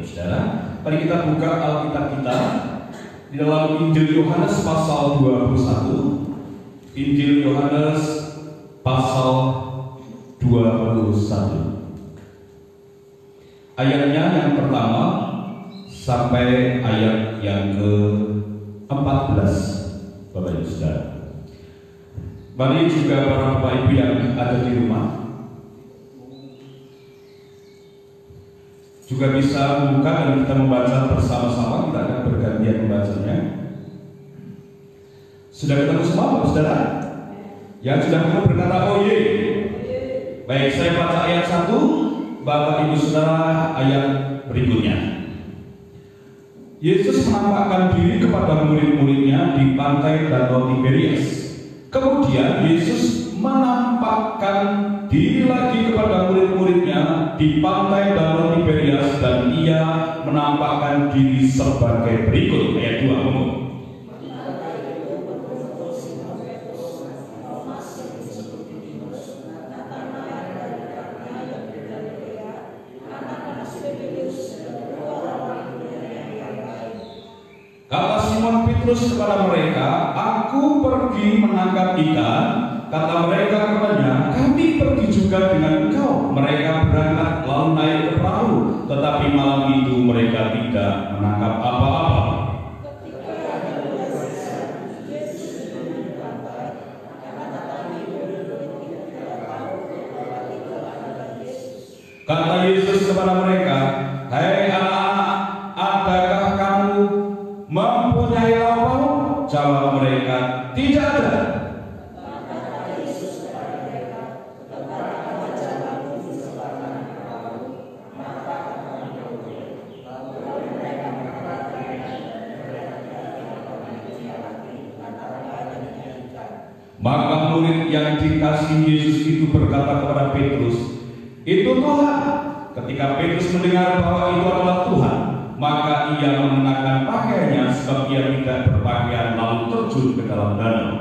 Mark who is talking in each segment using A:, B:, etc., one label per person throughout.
A: Saudara, mari kita buka Alkitab kita di dalam Injil Yohanes pasal 21. Injil Yohanes pasal 21. Ayatnya yang pertama sampai ayat yang ke-14. Bapak Ibu Saudara, mari juga para Bapak Ibu yang ada di rumah juga bisa membuka dan kita membaca bersama-sama. Kita akan bergantian membacanya. Sudah ketemu semua Bapak Saudara? Yang sudah ketemu berkata oh ye. Baik, saya baca ayat 1, Bapak Ibu Saudara ayat berikutnya. Yesus menampakkan diri kepada murid-muridnya di pantai Danau Tiberias. Kemudian Yesus menampakkan diri lagi kepada murid-muridnya di pantai Danau Tiberias dan ia menampakkan diri sebagai berikut. Ayat 2 ngomong. Kata Simon Petrus kepada mereka, "Aku pergi menangkap ikan." Kata mereka kepadanya, "Kami pergi juga dengan engkau." Mereka berangkat lalu naik ke perahu, tetapi malam itu mereka tidak menangkap apa-apa. Kata Yesus kepada mereka, "Hai anak-anak, adakah kamu mempunyai lauk?" Jawab mereka, "Tidak ada." Maka murid yang dikasihi Yesus itu berkata kepada Petrus, "Itu Tuhan." Ketika Petrus mendengar bahwa itu adalah Tuhan, maka ia mengenakan pakaiannya sebab ia tidak berpakaian, lalu terjun ke dalam danau.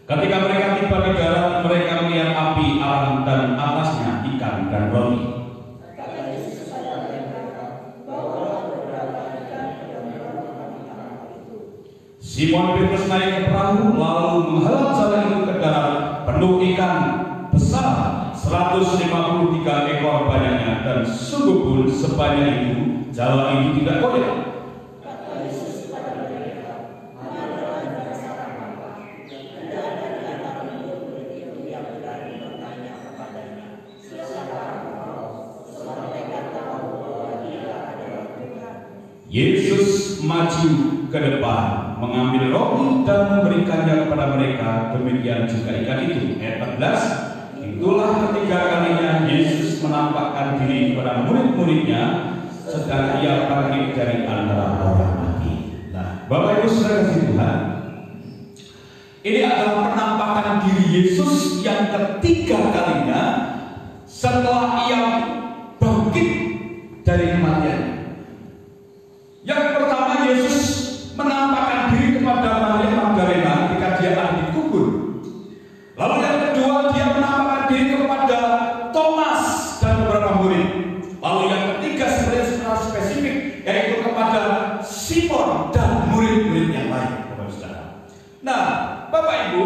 A: Ketika mereka tiba di darat, mereka melihat api arang dan atasnya ikan dan roti. Simon Petrus naik ke perahu lalu menghalau jala itu ke darat penuh ikan besar 153 ekor banyaknya, dan sungguh pun sebanyak itu jala itu tidak goyah. Yesus maju ke depan, mengambil roti dan memberikannya kepada mereka. Demikian juga ikan itu. Ayat 14. Itulah ketiga kalinya Yesus menampakkan diri kepada murid-muridnya sedang ia pergi dari antara orang mati. Nah, Bapak Ibu Saudara kasih Tuhan, ini adalah penampakan diri Yesus yang ketiga kalinya setelah ia bangkit dari kematian. Yang pertama, Yesus menampakkan diri kepada Maria Magdalena ketika dia ada dikubur. Lalu yang kedua, dia menampakkan diri kepada Thomas dan beberapa murid. Lalu yang ketiga, secara spesifik, yaitu kepada Simon dan murid-murid yang lain. Nah, Bapak Ibu,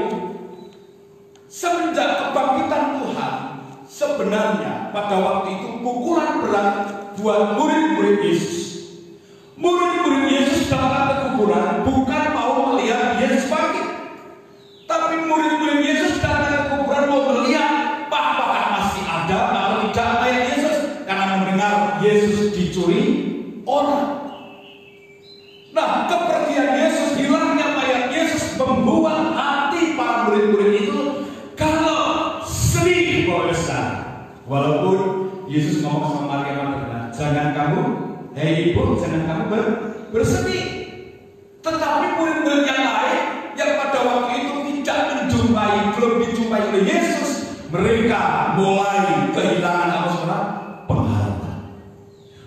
A: semenjak kebangkitan Tuhan, sebenarnya pada waktu itu pukulan berat buat murid-murid Yesus. Murid-murid Yesus datang ke kuburan bukan mau melihat Yesus bangkit, tapi murid-murid Yesus datang ke kuburan mau melihat apakah masih ada atau tidak mayat Yesus, karena mendengar Yesus dicuri orang. Nah, kepergian Yesus, hilangnya mayat Yesus membuat hati para murid-murid itu kalau sedih, walaupun Yesus ngomong sama Maria Magdalena, "Jangan kamu, hei ibu, jangan kamu bersedih." Tetapi murid-murid yang lain yang pada waktu itu belum dijumpai oleh Yesus, mereka mulai kehilangan apa saudara? Pengharapan.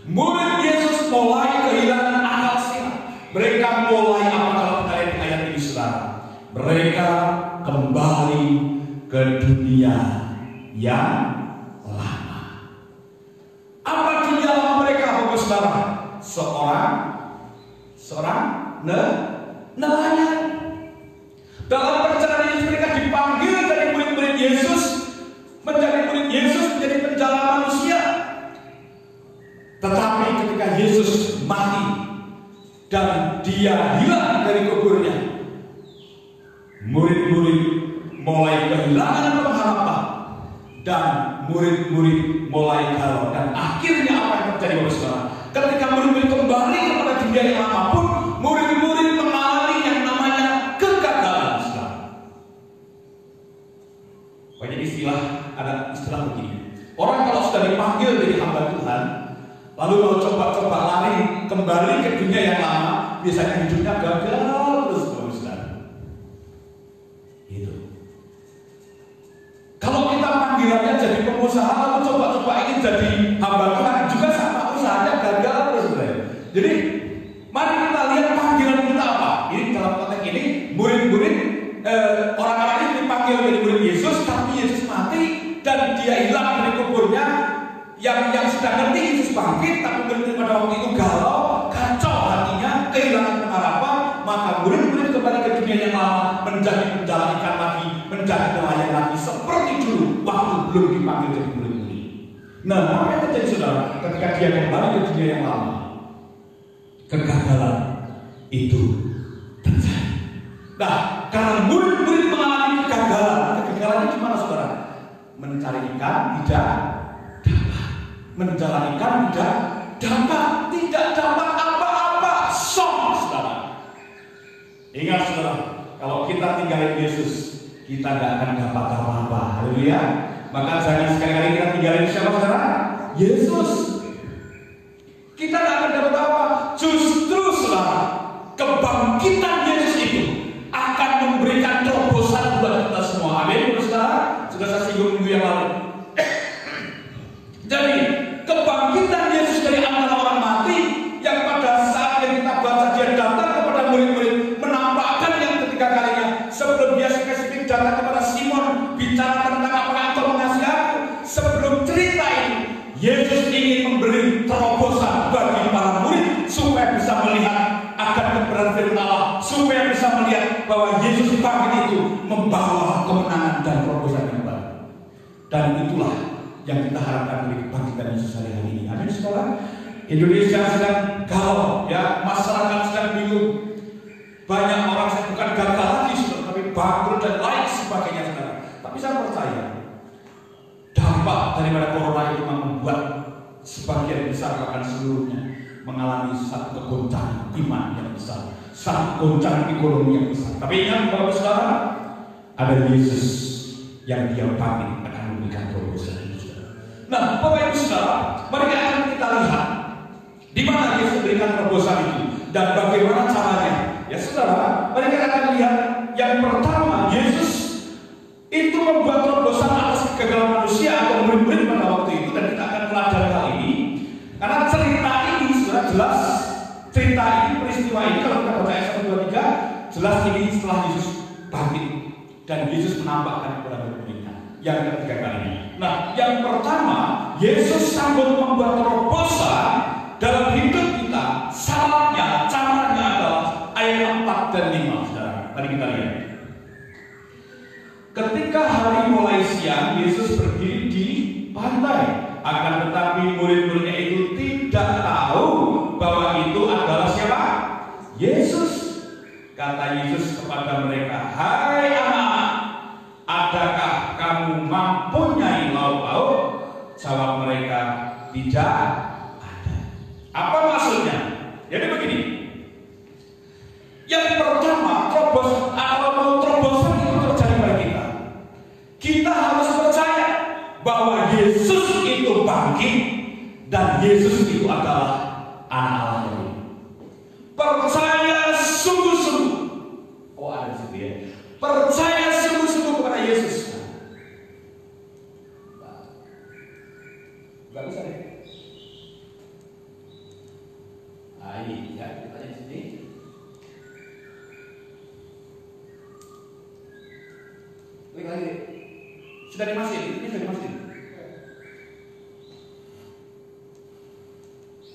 A: Murid Yesus mulai kehilangan akal sehat. Mereka mereka kembali ke dunia yang lama. Apa dunia lama mereka, Bapak Saudara? Seorang nelayan. Dalam perjalanan Yesus mereka dipanggil dari murid-murid Yesus menjadi murid Yesus, menjadi penjala manusia. Tetapi ketika Yesus mati dan dia hilang dari kuburnya, murid-murid mulai kehilangan pengharapan dan murid-murid mulai galau. Dan akhirnya apa yang terjadi, Bapak Saudara? Ketika murid-murid kembali kepada dunia yang lama pun, murid-murid mengalami yang namanya kegagalan. Banyak ada istilah begini. Orang kalau sudah dipanggil dari hamba Tuhan, lalu mau coba-coba lari kembali ke dunia yang lama, biasanya hidupnya gagal terus, Bapak Saudara. Gitu. Kalau kita panggilannya jadi pengusaha, lalu coba-coba ingin jadi hamba Tuhan, juga sama, usahanya gagal terus, Saudara. Jadi mari kita lihat panggilan kita apa. Ini dalam konteks ini murid-murid orang-orang ini dipanggil menjadi murid Yesus, tapi Yesus mati dan dia hilang dari kuburnya. Yang sedang ngerti Yesus bangkit, tapi murid pada waktu itu galau, kacau hatinya, kehilangan pengharapan. Maka murid-murid kembali ke dunia yang lama, menjadi penjala ikan lagi, menjadi nelayan lagi, seperti dulu waktu belum dipanggil jadi murid-murid. Nah, apa yang terjadi, saudara? Ketika dia kembali ke dunia yang lama, kegagalan itu terjadi. Nah, karena murid-murid mengalami kegagalan di mana, saudara? Mencari ikan tidak dapat, menjalan ikan tidak dapat apa-apa, saudara. Ingat, saudara, kalau kita tinggalin Yesus, kita tidak akan dapat apa-apa. Haleluya. Maka jangan sekali-kali kita tinggalin siapa, saudara? Yesus. Kita tidak akan dapat apa. Justru, saudara, kebangkitan Yesus itu akan memberikan terobosan buat kita semua. Amin, saudara. Sudah saya singgung minggu yang lalu. Jadi kebangkitan Yesus dari antara orang mati, yang pada saat yang kita baca dia datang kepada murid-murid, menampakkan yang ketiga kalinya. Sebelum dia spesifik datang kepada Simon, bicara tentang apakah engkau mengasihi aku. Sebelum cerita ini, Yesus ingin memberi terobosan bagi para murid supaya bisa melihat akan kebenaran firman Allah, supaya bisa melihat bahwa Yesus bangkit itu membawa kemenangan dan terobosan yang baru. Dan itulah yang kita harapkan dari kebangkitan Yesus hari ini. Amin, saudara. Indonesia sedang galau, ya, masyarakat sedang bingung. Banyak orang saya bukan gagal lagi, saudara, tapi bangkrut dan lain sebagainya, saudara. Tapi saya percaya dampak daripada corona itu membuat sebagian besar bahkan seluruhnya mengalami satu kegoncangan iman yang besar, satu goncangan ekonomi yang besar. Tapi ingat, Bapak Saudara, ada Yesus yang dia bangkit akan memberikan terobosan. Nah, Bapak Ibu Saudara, mari akan kita lihat di mana Yesus memberikan terobosan itu dan bagaimana caranya. Ya, saudara, mari kita akan lihat yang pertama, Yesus itu membuat terobosan atas kegagalan manusia atau murid-murid pada waktu itu, dan kita akan pelajari hal ini karena cerita ini sudah jelas. Cerita ini, peristiwa ini, kalau kita baca ayat 1, 2, 3, jelas ini setelah Yesus bangkit dan Yesus menampakkan kepada murid-muridnya yang ketiga kalinya. Nah, yang pertama, Yesus sanggup membuat terobosan dalam hidup kita. Syaratnya, caranya adalah ayat 4 dan 5, saudara. Tadi kita lihat. Ketika hari mulai siang, Yesus berdiri di pantai. Akan tetapi murid-muridnya itu tidak tahu bahwa itu adalah siapa? Yesus. Kata Yesus kepada mereka, "Hai anak-anak, adakah kamu mempunyai lauk-lauk?" Jawab mereka, "Tidak ada." Apa maksudnya? Jadi begini. Yang pertama, terobosan itu terjadi pada kita. Kita harus percaya bahwa Yesus itu bangkit dan Yesus itu adalah Anak Allah. Percaya sungguh-sungguh. Oh, ada di situ ya. Percaya sungguh-sungguh kepada Yesus. Gak bisa deh. Ya, kita di sini. Sudah dimasukin, ini sudah dimasukin.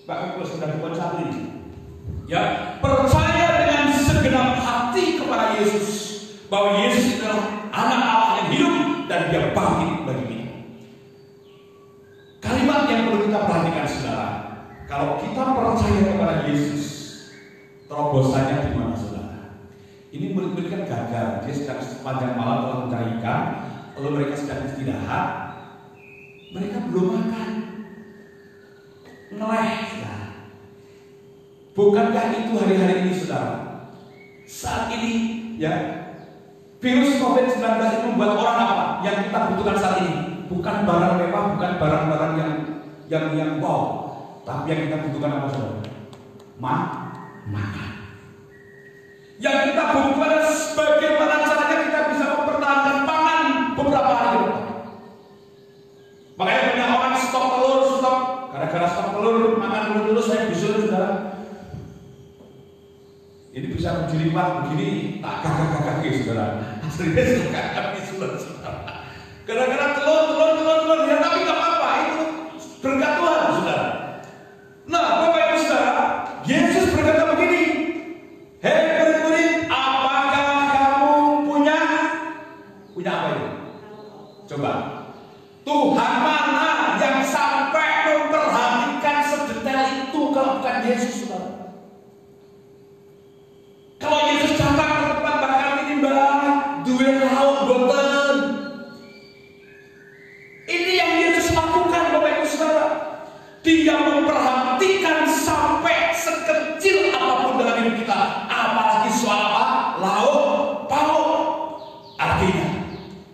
A: Bahkan kalau sudah bukan satu ini, ya, percaya dengan segenap hati kepada Yesus, bahwa Yesus adalah anak Allah yang hidup dan dia bangkit bagi kita. Kalimat yang perlu kita perhatikan, saudara, kalau kita percaya kepada Yesus, terobosannya di mana, saudara? Ini murid-murid kan gagal, dia sedang sepanjang malam telah mencari ikan, lalu mereka sedang istirahat, mereka belum makan. Ngeleh, saudara. Bukankah itu hari-hari ini, saudara? Saat ini, ya, virus COVID-19 itu membuat orang apa? Yang kita butuhkan saat ini bukan barang mewah, bukan barang-barang yang wow, tapi yang kita butuhkan apa, saudara? Makan. Yang kita butuhkan adalah bagaimana caranya kita bisa mempertahankan pangan beberapa hari ke depan. Makanya banyak orang stok telur, gara-gara stok telur, makan telur saya bisul, saudara. Ini bisa menjelimat begini, tak gagah-gagah, saudara. Aslinya suka bisul, saudara. Gara-gara telur, ya, tapi nggak apa-apa, itu berkat Tuhan, saudara. Nah, Bapak Ibu saudara, Yesus berkata begini, hei murid-murid, apakah kamu punya apa itu? Coba, Tuhan mana yang sampai memperhatikan sedetail itu kalau bukan Yesus, saudara? Kalau Yesus datang ke tempat bakar ini, mbak, duwe lauk boten. Ini yang Yesus lakukan, Bapak Ibu saudara. Dia memperhatikan sampai sekecil apapun dalam hidup kita, apalagi soal apa? Lauk pauk. Artinya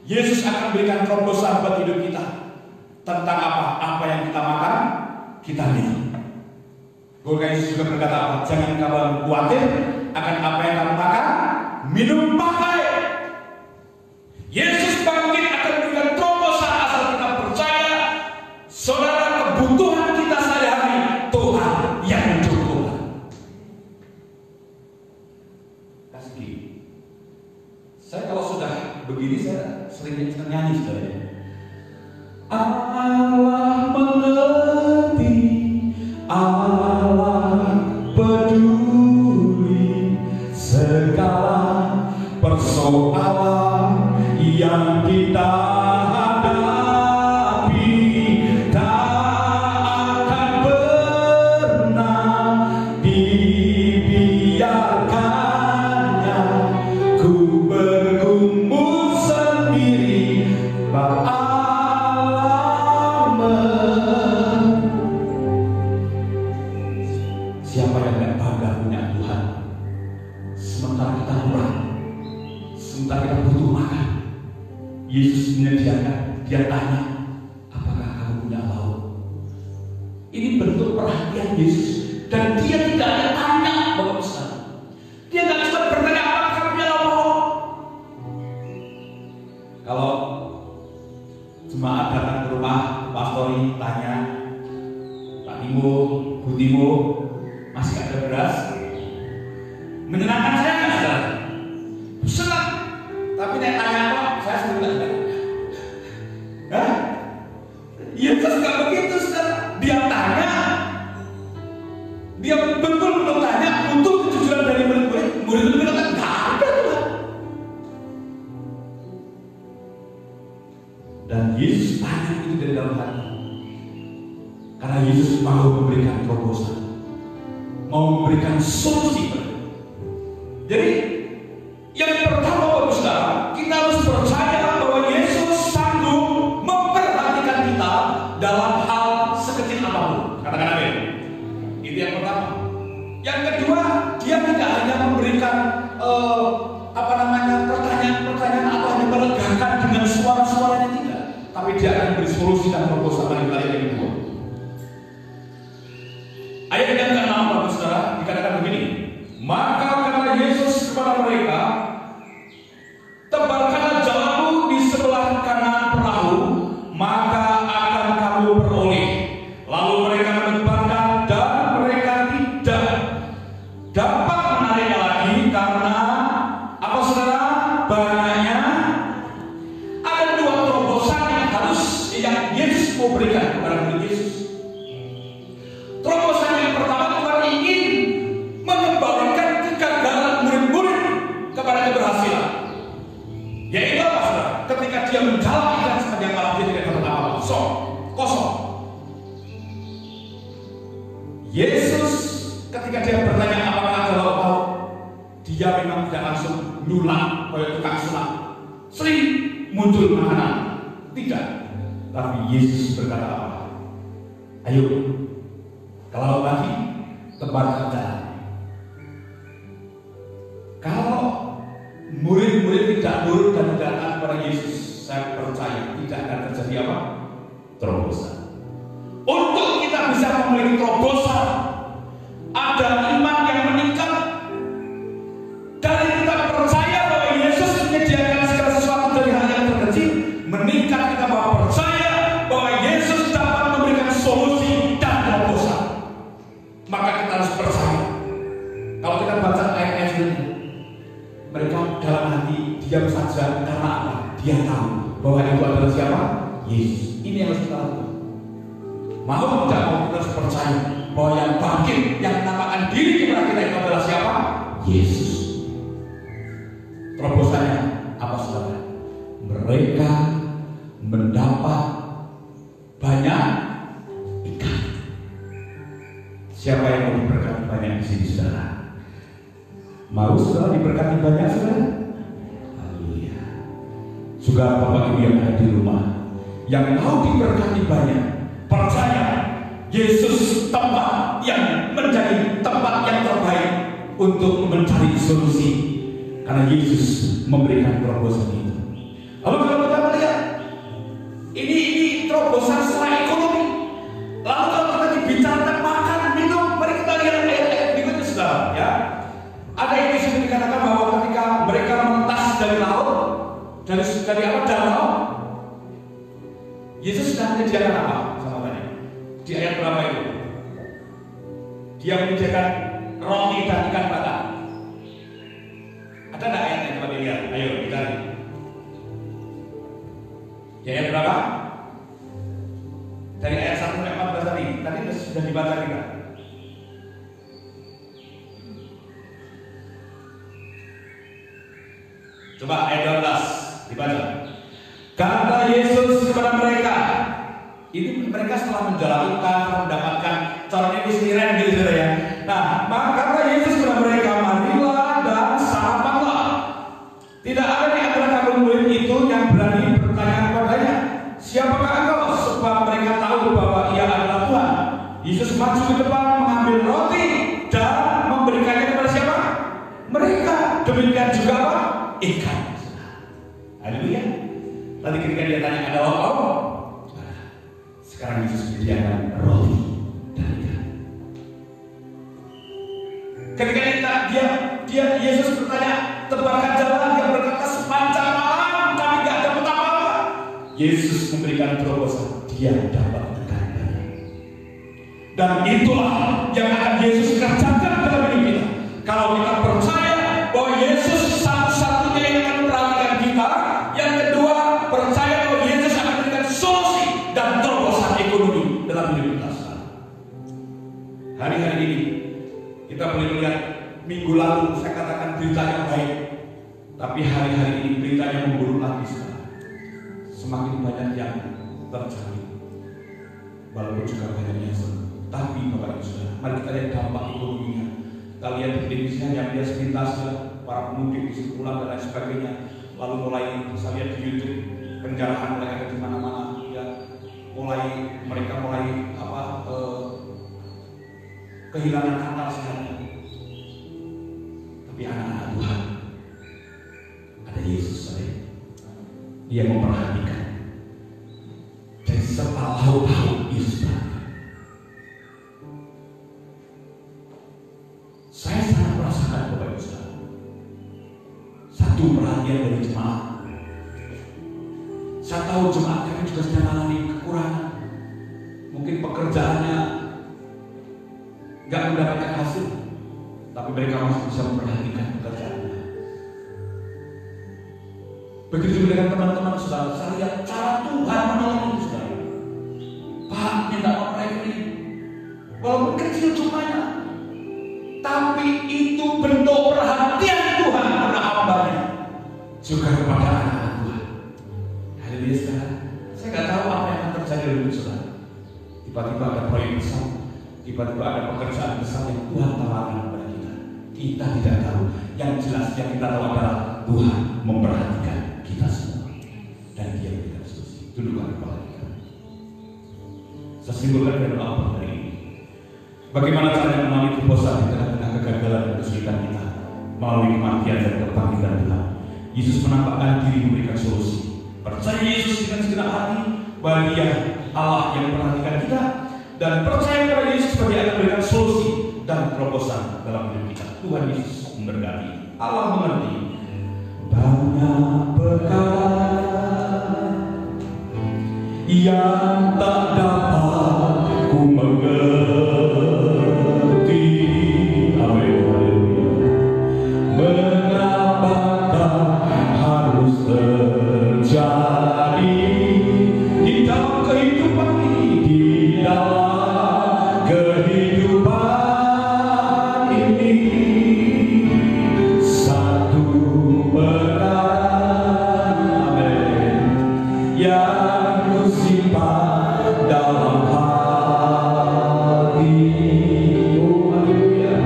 A: Yesus akan berikan terobosan buat hidup kita tentang apa yang kita makan, kita minum. Bukan Yesus juga berkata apa? Jangan kamu khawatir akan apa yang kamu makan, minum, pakai. Yesus bangkit akan berikan terobosan asal kita percaya, saudara. Kebutuhan kita sehari-hari Tuhan yang mencukupkan. Kasih. Saya kalau sudah begini saya sering nyanyi, saudara. Allah mengerti, Allah peduli segala persoalan yang kita hadapi. Tak akan pernah dibiarkannya ku bergumul sendiri beralaman. Siapa yang gak bangga punya Tuhan? Sementara kita kurang, sementara kita butuh makan, Yesus menyediakan. Dia tanya, apakah kamu punya lauk? Ini bentuk perhatian Yesus. Dan dia tidak ada tanya, Bapak Ustaz. Dia tidak cuma bertanya, apakah kamu punya lauk? Kalau jemaat datang ke rumah pastori tanya, Pak Timo, Bu Timo, masih ada beras? Menyenangkan saya nggak, saudara? Senang. Tapi nek tanya apa, saya senang. Yesus nggak begitu, saudara. Dia tanya, dia betul-betul tanya, butuh kejujuran dari murid-murid. Murid-murid bilang, nggak ada, Tuhan. Dan Yesus tanya itu dari dalam hati, karena Yesus mau memberikan terobosan, mau memberikan solusi. Jadi yang pertama, Bapak Saudara, kita harus percaya bahwa Yesus sanggup memperhatikan kita dalam hal sekecil apapun. Katakan amin. Itu yang pertama. Yang kedua, dia tidak hanya memberikan pertanyaan-pertanyaan atau hanya melegakan dengan suara-suaranya, tidak, tapi dia akan beri solusi dan terobosan bagi kalian yang kedua. Ayat yang ke-6, Bapak Saudara, dikatakan begini, maka kata Yesus kepada mereka, tebarkanlah jalamu di sebelah kanan perahu, maka akan kamu beroleh. Lalu mereka menebarkan dan mereka tidak dapat menariknya lagi karena apa, saudara? Banyaknya dia memang tidak langsung nyulap oleh tukang sulap, sering muncul makanan, tidak. Tapi Yesus berkata apa? Ayo, kalau lagi tebarkan jalan. Kalau murid-murid tidak nurut dan tidak taat kepada Yesus, saya percaya tidak akan terjadi apa? Terobosan. Untuk kita bisa memiliki terobosan, ada iman yang meningkat dari kita percaya bahwa Yesus menyediakan segala sesuatu dari hal yang terkecil, meningkat kita bahwa percaya bahwa Yesus dapat memberikan solusi dan terobosan. Maka kita harus percaya. Kalau kita baca ayat-ayat ini, mereka dalam hati diam saja karena apa? Dia tahu bahwa itu adalah siapa? Yesus. Ini yang harus kita lakukan. Mau tidak mau kita harus percaya bahwa yang bangkit, yang menamakan diri kepada kita itu adalah siapa? Yesus. Terobosannya apa saudara? Mereka mendapat banyak ikan. Siapa yang mau diberkati banyak di sini saudara? Mau saudara diberkati banyak saudara? Haleluya. Juga Bapak Ibu yang ada di rumah, yang mau diberkati banyak, percaya Yesus tempat yang menjadi tempat yang terbaik untuk mencari solusi, karena Yesus memberikan terobosan itu. Lalu kalau kita melihat ini terobosan secara ekonomi, lalu kalau kita dibicarakan makan minum, mari kita lihat ayat-ayat berikutnya saudara ya. Ada yang bisa dikatakan bahwa ketika mereka melintas dari laut, dari apa? Danau, Yesus sedang menyediakan apa? Di ayat berapa itu? Dia menyediakan roti dan ikan bakar. Ada nggak ayatnya? Coba dilihat. Ayo kita lihat. Di ayat berapa? Dari ayat 1 sampai 14 tadi. Tadi sudah dibaca kita. Coba ayat 12 dibaca. Kata Yesus kepada mereka, ini mereka setelah menjalankan, mendapatkan caranya ini sendirian gitu saudara ya. Nah, maka kata Yesus kepada mereka, marilah dan sarapanlah. Tidak ada di antara kamu murid itu yang berani bertanya kepadanya, siapakah engkau? Sebab mereka tahu bahwa ia adalah Tuhan. Yesus maju ke depan, mengambil roti dan memberikannya kepada siapa? Mereka. Demikian juga apa? Ikan. Haleluya. Tadi ketika dia tanya ada apa? Sekarang Yesus menyediakan roti dan ikan. Ketika Yesus bertanya tebarkan jalan, dia berkata sepanjang malam kami tidak dapat apa-apa. Yesus memberikan terobosan, dia dapat ikan banyak. Dan itulah yang akan Yesus kerjakan dalam hidup kita. Kalau kita percaya bahwa Yesus satu-satunya yang akan memperhatikan kita, yang kedua percaya bahwa Yesus akan memberikan solusi dan terobosan ekonomi dalam hidup kita sekarang. Hari-hari ini kita boleh melihat, minggu lalu saya katakan berita yang baik, tapi hari-hari ini berita yang memburuk lagi sekarang. Semakin banyak yang terjadi, walaupun juga banyak yang sembuh. Tapi Bapak Ibu Saudara, mari kita lihat dampak ekonominya. Kita lihat di Indonesia yang dia sepintasnya, para pemudik disuruh pulang dan lain sebagainya. Lalu mulai saya lihat di YouTube, penjarahan mulai ada di mana-mana. Mereka mulai kehilangan akal sehatnya. Tapi anak-anak Tuhan, ada Yesus saja. Dia memperhatikan. Dan separuh-paruh Yesus berada. Saya sangat merasakan Bapak Ibu Saudara, satu perhatian dari jemaat. Saya tahu jemaat kami juga sedang mengalami kekurangan. Mungkin pekerjaannya nggak mendapatkan hasil, tapi mereka masih bisa memperhatikan pekerjaannya. Begitu juga dengan teman-teman saudara, saya lihat cara Tuhan menolong saudara. Pak, minta proyek ini, walaupun kecil jumlahnya, tapi itu bentuk perhatian Tuhan kepada hamba-Nya, juga kepada anak-anak Tuhan. Haleluya saudara. Saya nggak tahu apa yang akan terjadi dengan saudara. Tiba-tiba ada proyek besar, tiba-tiba ada pekerjaan besar yang Tuhan tawarkan kepada kita. Kita tidak tahu. yang jelas yang kita tahu adalah Tuhan memperhatikan kita semua dan Dia memberikan solusi. Tundukkan kepala kita. Saya simpulkan dengan apa hari ini? Bagaimana caranya melalui kebosanan di tengah-tengah kegagalan dan kesulitan kita, melalui kematian dan kebangkitan Tuhan. Yesus menampakkan diri memberikan solusi. Percaya Yesus dengan segenap hati bahwa Dia Allah yang memperhatikan kita, dan percaya kepada Yesus sebagai akan memberikan solusi dan terobosan dalam hidup kita. Tuhan Yesus memberkati. Allah mengerti banyak perkara yang tak dapat ku mengerti. Amin. Mengapakah harus terjadi di dalam kehidupan ini, di dalam kehidupan ini? Satu perkara, amin, yang ku simpan dalam hati. Oh haleluya.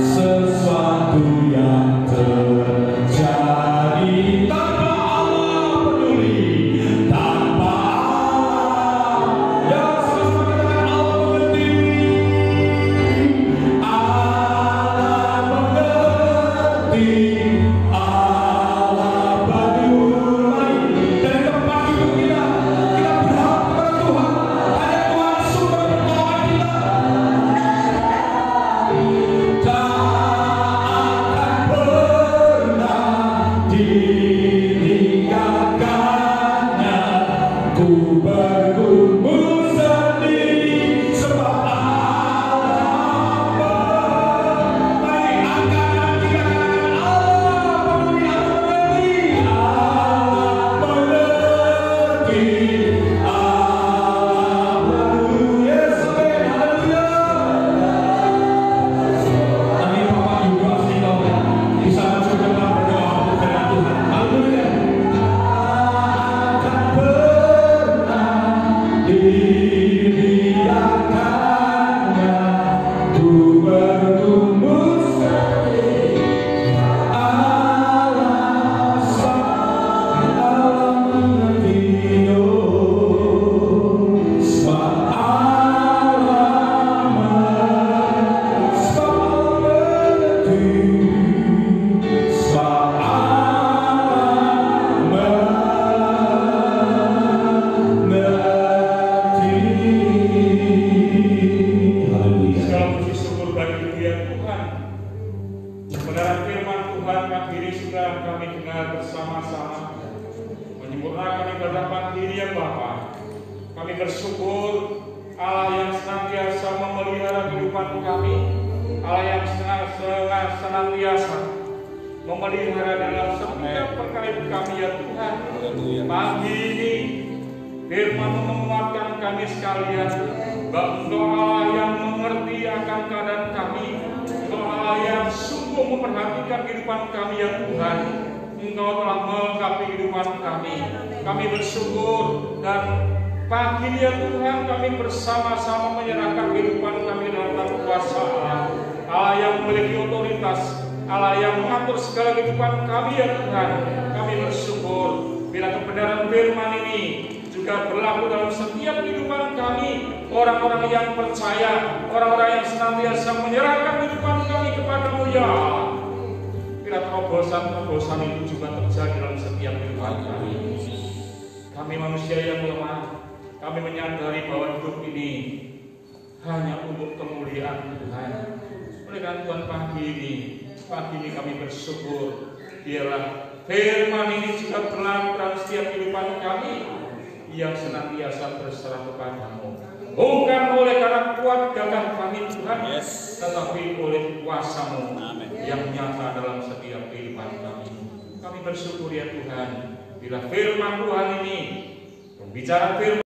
A: Sesuatu yang terjadi tanpa Allah peduli, tanpa Allah, ya sesuatu yang Allah mengerti. Allah mengerti, Allah peduli. Dan tempat hidup kita berharap kepada Tuhan. Hanya Tuhan sumber pertolongan kita. Tak akan pernah ditinggalkannya. Ku bergumul sendiri sebab Allah peduli. Angkatkan kita, Allah peduli, Allah mengerti, Allah peduli. Yes, amin, haleluya. Amin. Bapak Ibu Asiko bisa maju ke depan berdoa untuk firman Tuhan. Haleluya. Tak pernah dibiarkannya, ku bergumul sendiri. Allah mengerti, sebab Allah mengerti, sebab Allah mengerti. Haleluya.
B: Segala puji syukur bagi Dia Tuhan. Kebenaran firman Tuhan pagi ini sudah kami dengar bersama-sama. Menyempurnakan ibadah pagi ini ya Bapa. Kami bersyukur Allah yang senantiasa memelihara kehidupan kami, Allah yang senantiasa memelihara dalam setiap perkara hidup kami ya Tuhan. Pagi ini firman menguatkan kami sekalian bahwa Engkau Allah yang mengerti akan keadaan kami, Engkau Allah yang sungguh memperhatikan kehidupan kami ya Tuhan. Engkau telah melengkapi kehidupan kami. Kami bersyukur dan pagi ini ya Tuhan kami bersama-sama menyerahkan kehidupan kami dalam tangan kuasa Allah. Allah yang memiliki otoritas, Allah yang mengatur segala kehidupan kami ya Tuhan. Kami bersyukur bila kebenaran firman ini juga berlaku dalam setiap kehidupan kami, orang-orang yang percaya, orang-orang yang senantiasa menyerahkan kehidupan kami kepada-Mu ya Allah. Bila terobosan-terobosan itu juga terjadi dalam setiap kehidupan kami. Kami manusia yang lemah, kami menyadari bahwa hidup ini hanya untuk kemuliaan Tuhan. Oleh karena Tuhan pagi ini kami bersyukur, biarlah firman ini juga berlaku dalam setiap kehidupan kami yang senantiasa berserah kepada-Mu. Bukan oleh karena kuat gagah kami Tuhan, tetapi oleh kuasa-Mu yang nyata dalam setiap kehidupan kami. Kami bersyukur ya Tuhan, bila firman Tuhan ini, pembicaraan firman